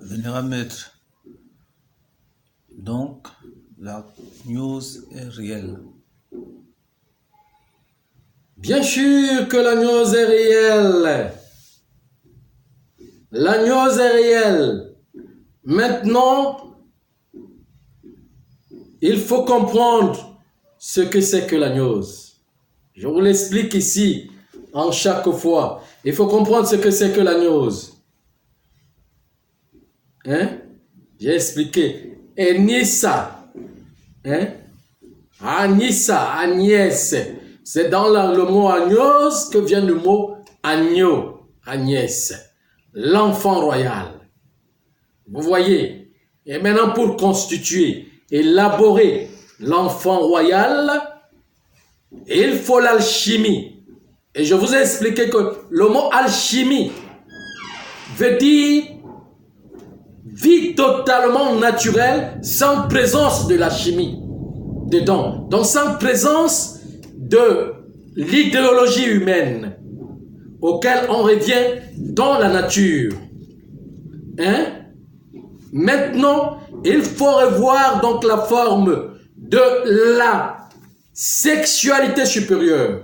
Vénérables maître, donc la news est réelle. Bien sûr que la news est réelle. La news est réelle. Maintenant, il faut comprendre ce que c'est que la news. Je vous l'explique ici, en chaque fois. Il faut comprendre ce que c'est que la news. Hein? J'ai expliqué. Enissa. Hein? Anissa, Agnès. C'est dans le mot agnos que vient le mot agneau, Agnès. L'enfant royal. Vous voyez? Et maintenant, pour constituer, élaborer l'enfant royal, il faut l'alchimie. Et je vous ai expliqué que le mot alchimie veut dire vie totalement naturelle sans présence de la chimie dedans. Donc sans présence de l'idéologie humaine auquel on revient dans la nature. Hein? Maintenant, il faut revoir donc la forme de la sexualité supérieure.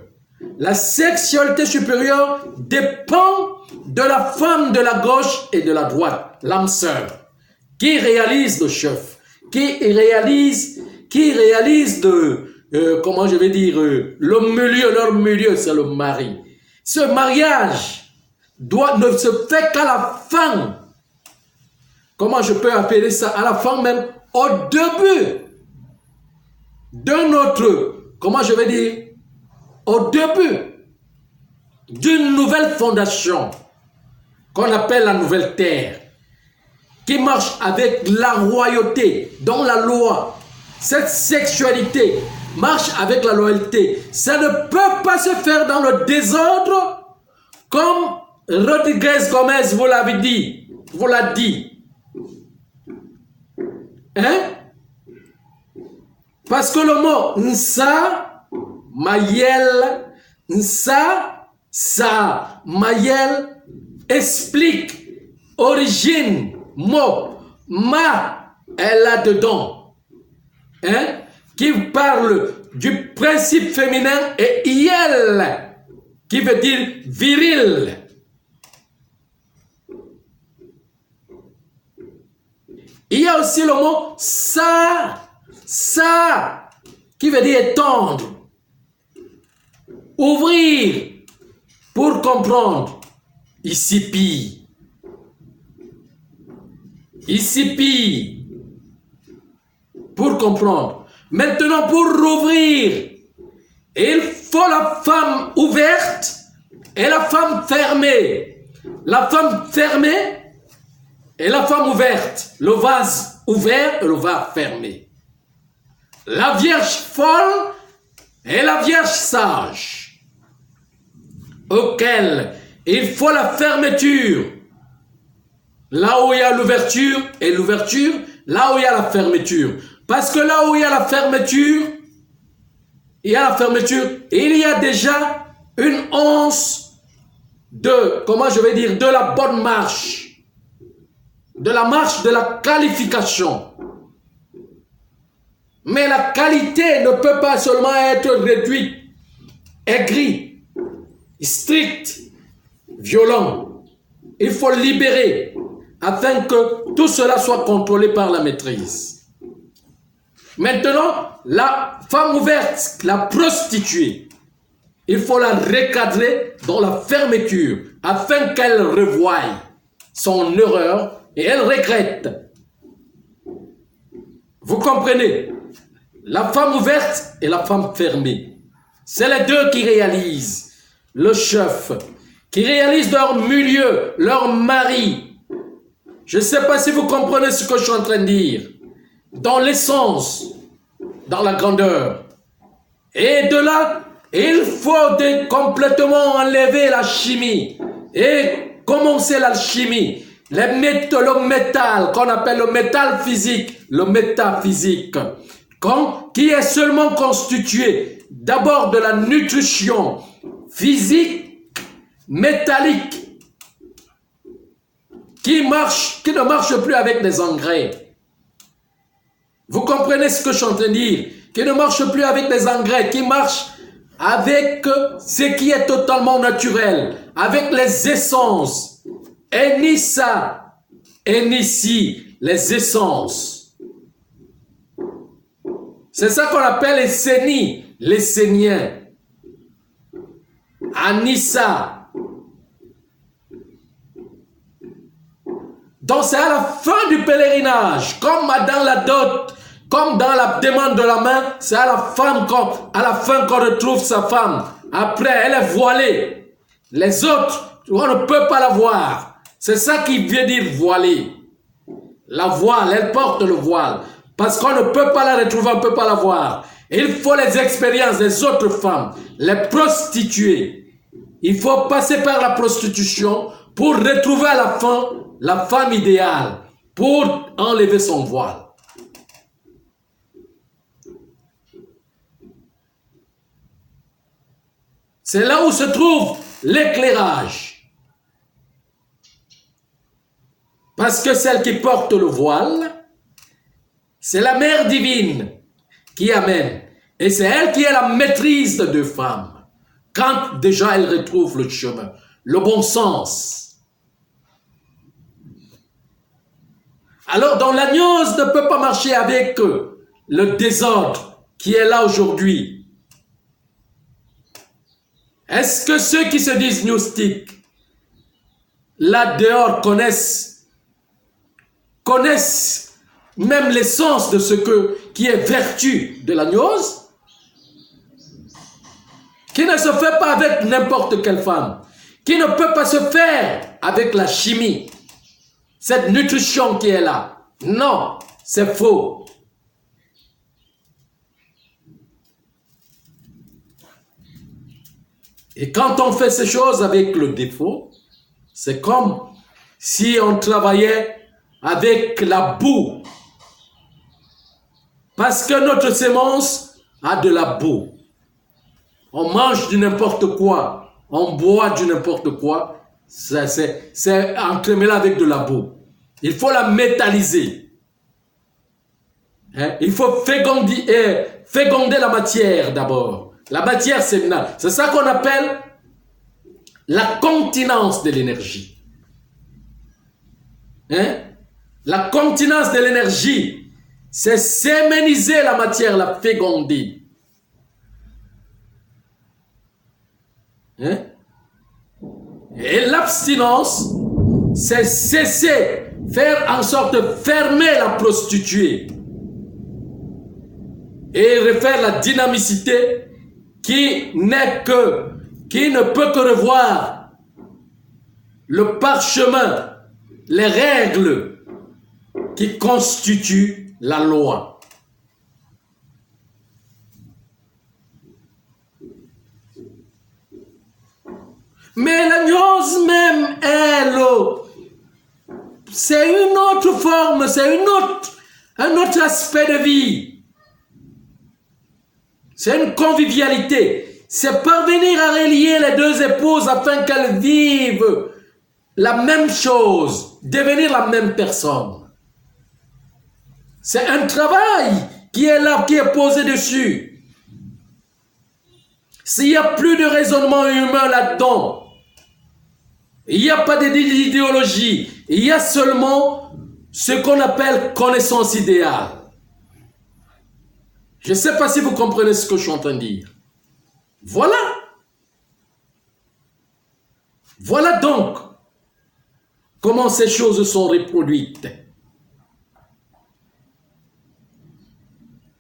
La sexualité supérieure dépend de la femme de la gauche et de la droite, l'âme sœur, qui réalise le chef, qui réalise comment je vais dire, le milieu, leur milieu, c'est le mari. Ce mariage ne se fait qu'à la fin. Comment je peux appeler ça? À la fin même, au début de notre, comment je vais dire, au début d'une nouvelle fondation qu'on appelle la nouvelle terre, qui marche avec la royauté, dans la loi. Cette sexualité marche avec la loyauté. Ça ne peut pas se faire dans le désordre, comme Rodriguez Gomez vous l'avez dit, vous l'a dit. Hein? Parce que le mot Nsa, Mayel, Nsa, Sa, Mayel, explique origine, mot, Ma, est là-dedans. Hein? Qui parle du principe féminin, et Yel, qui veut dire viril. Il y a aussi le mot Sa, qui veut dire étendre, ouvrir, pour comprendre. Ici, pour comprendre. Maintenant, pour rouvrir, il faut la femme ouverte et la femme fermée. La femme fermée et la femme ouverte. Le vase ouvert et le vase fermé. La vierge folle et la vierge sage, auquel il faut la fermeture. Là où il y a l'ouverture et l'ouverture, là où il y a la fermeture. Parce que là où il y a la fermeture, il y a déjà une once de, comment je vais dire, de la bonne marche. De la marche de la qualification. Mais la qualité ne peut pas seulement être réduite, aigrie, stricte, violent. Il faut libérer afin que tout cela soit contrôlé par la maîtrise. Maintenant, la femme ouverte, la prostituée, il faut la recadrer dans la fermeture afin qu'elle revoie son erreur et elle regrette. Vous comprenez? La femme ouverte et la femme fermée. C'est les deux qui réalisent le chef, qui réalisent leur milieu, leur mari. Je ne sais pas si vous comprenez ce que je suis en train de dire. Dans l'essence, dans la grandeur. Et de là, il faut complètement enlever la chimie et commencer l'alchimie. Le métal, qu'on appelle le métal physique, le métaphysique, qui est seulement constitué d'abord de la nutrition physique, métallique, qui ne marche plus avec des engrais. Vous comprenez ce que je suis en train de dire? Qui ne marche plus avec des engrais, qui marche avec ce qui est totalement naturel, avec les essences. Et ni ça, et ni ci, les essences. C'est ça qu'on appelle les sénis, les séniens. Anissa. Donc c'est à la fin du pèlerinage, comme dans la dot, comme dans la demande de la main, c'est à la fin qu'on retrouve sa femme. Après, elle est voilée. Les autres, on ne peut pas la voir. C'est ça qui veut dire voilée. La voile, elle porte le voile. Parce qu'on ne peut pas la retrouver, on ne peut pas la voir. Il faut les expériences des autres femmes, les prostituées. Il faut passer par la prostitution pour retrouver à la fin la femme idéale, pour enlever son voile. C'est là où se trouve l'éclairage. Parce que celle qui porte le voile, c'est la mère divine qui amène. Et c'est elle qui est la maîtrise de deux femmes. Quand déjà elle retrouve le chemin, le bon sens. Alors, dans la gnose ne peut pas marcher avec le désordre qui est là aujourd'hui. Est-ce que ceux qui se disent gnostiques, là dehors, connaissent même l'essence de ce qui est vertu de la gnose? Qui ne se fait pas avec n'importe quelle femme, qui ne peut pas se faire avec la chimie, cette nutrition qui est là. Non, c'est faux. Et quand on fait ces choses avec le défaut, c'est comme si on travaillait avec la boue. Parce que notre sémence a de la boue. On mange du n'importe quoi, on boit du n'importe quoi, c'est entremêlé avec de la boue. Il faut la métalliser. Il faut féconder la matière d'abord. La matière séminale. C'est ça qu'on appelle la continence de l'énergie. La continence de l'énergie, c'est séméniser la matière, la féconder. Et l'abstinence, c'est cesser, faire en sorte de fermer la prostituée et refaire la dynamicité qui ne peut que revoir le parchemin, les règles qui constituent la loi. Mais la gnose même, elle, c'est une autre forme, c'est un autre aspect de vie. C'est une convivialité. C'est parvenir à relier les deux épouses afin qu'elles vivent la même chose, devenir la même personne. C'est un travail qui est là, qui est posé dessus. S'il n'y a plus de raisonnement humain là-dedans, il n'y a pas d'idéologie, il y a seulement ce qu'on appelle connaissance idéale. Je ne sais pas si vous comprenez ce que je suis en train de dire. Voilà. Voilà donc comment ces choses sont reproduites.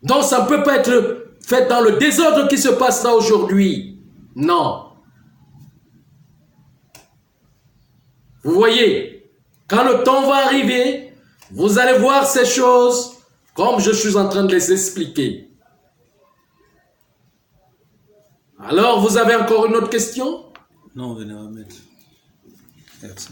Donc ça ne peut pas être fait dans le désordre qui se passe là aujourd'hui. Non. Vous voyez, quand le temps va arriver, vous allez voir ces choses comme je suis en train de les expliquer. Alors, vous avez encore une autre question? Non, venez, maître. Merci.